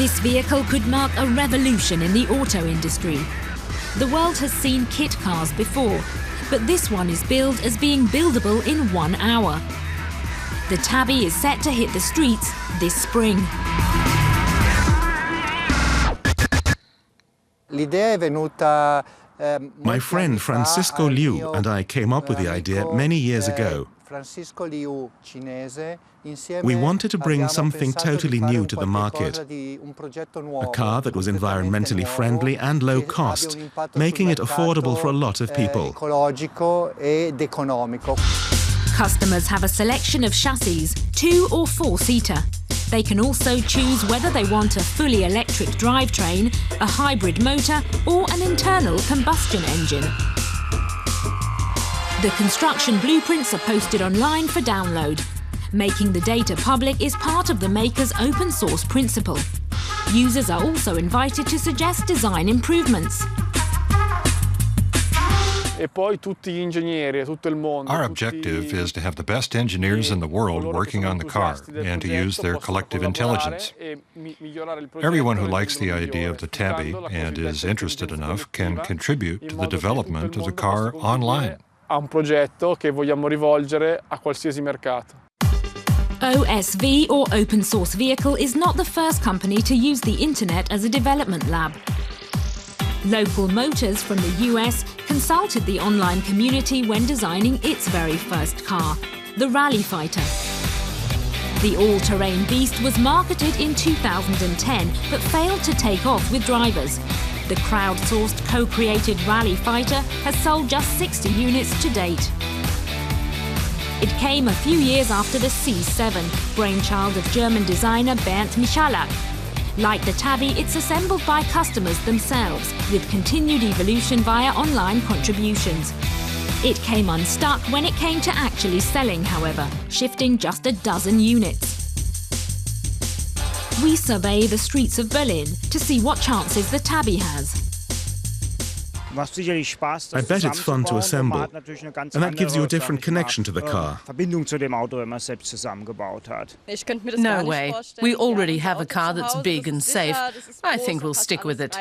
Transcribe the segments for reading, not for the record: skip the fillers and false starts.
This vehicle could mark a revolution in the auto industry. The world has seen kit cars before, but this one is billed as being buildable in 1 hour. The Tabby is set to hit the streets this spring. My friend Francisco Liu and I came up with the idea many years ago. We wanted to bring something totally new to the market, a car that was environmentally friendly and low cost, making it affordable for a lot of people. Customers have a selection of chassis, 2- or 4-seater. They can also choose whether they want a fully electric drivetrain, a hybrid motor, or an internal combustion engine. The construction blueprints are posted online for download. Making the data public is part of the maker's open source principle. Users are also invited to suggest design improvements. Our objective is to have the best engineers in the world working on the car and to use their collective intelligence. Everyone who likes the idea of the Tabby and is interested enough can contribute to the development of the car online. OSV, or Open Source Vehicle, is not the first company to use the internet as a development lab. Local Motors from the US consulted the online community when designing its very first car, the Rally Fighter. The all-terrain beast was marketed in 2010 but failed to take off with drivers. The crowdsourced, co-created Rally Fighter has sold just 60 units to date. It came a few years after the C7, brainchild of German designer Bernd Michalak. Like the Tabby, it's assembled by customers themselves, with continued evolution via online contributions. It came unstuck when it came to actually selling, however, shifting just a dozen units. We survey the streets of Berlin to see what chances the Tabby has. I bet it's fun to assemble, and that gives you a different connection to the car. No way. We already have a car that's big and safe. I think we'll stick with it.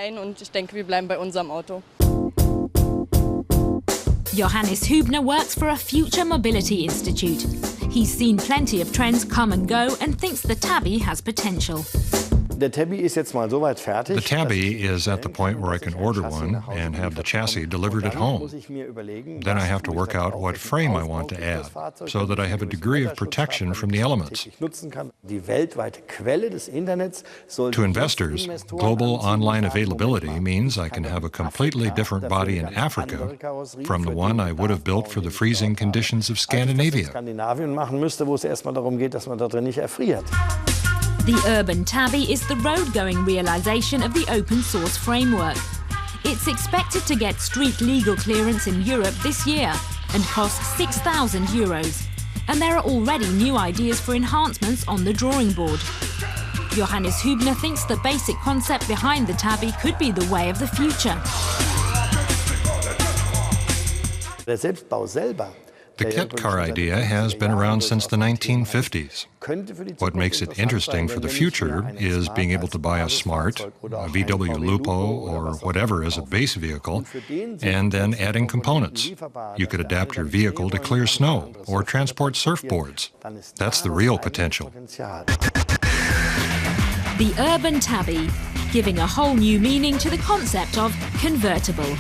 Johannes Hübner works for a future mobility institute. He's seen plenty of trends come and go and thinks the Tabby has potential. The Tabby is at the point where I can order one and have the chassis delivered at home. Then I have to work out what frame I want to add, so that I have a degree of protection from the elements. To investors, global online availability means I can have a completely different body in Africa from the one I would have built for the freezing conditions of Scandinavia. The Urban Tabby is the road-going realization of the open source framework. It's expected to get street legal clearance in Europe this year and cost €6,000. And there are already new ideas for enhancements on the drawing board. Johannes Hübner thinks the basic concept behind the Tabby could be the way of the future. The kit car idea has been around since the 1950s. What makes it interesting for the future is being able to buy a Smart, a VW Lupo, or whatever as a base vehicle, and then adding components. You could adapt your vehicle to clear snow or transport surfboards. That's the real potential. The Urban Tabby, giving a whole new meaning to the concept of convertible.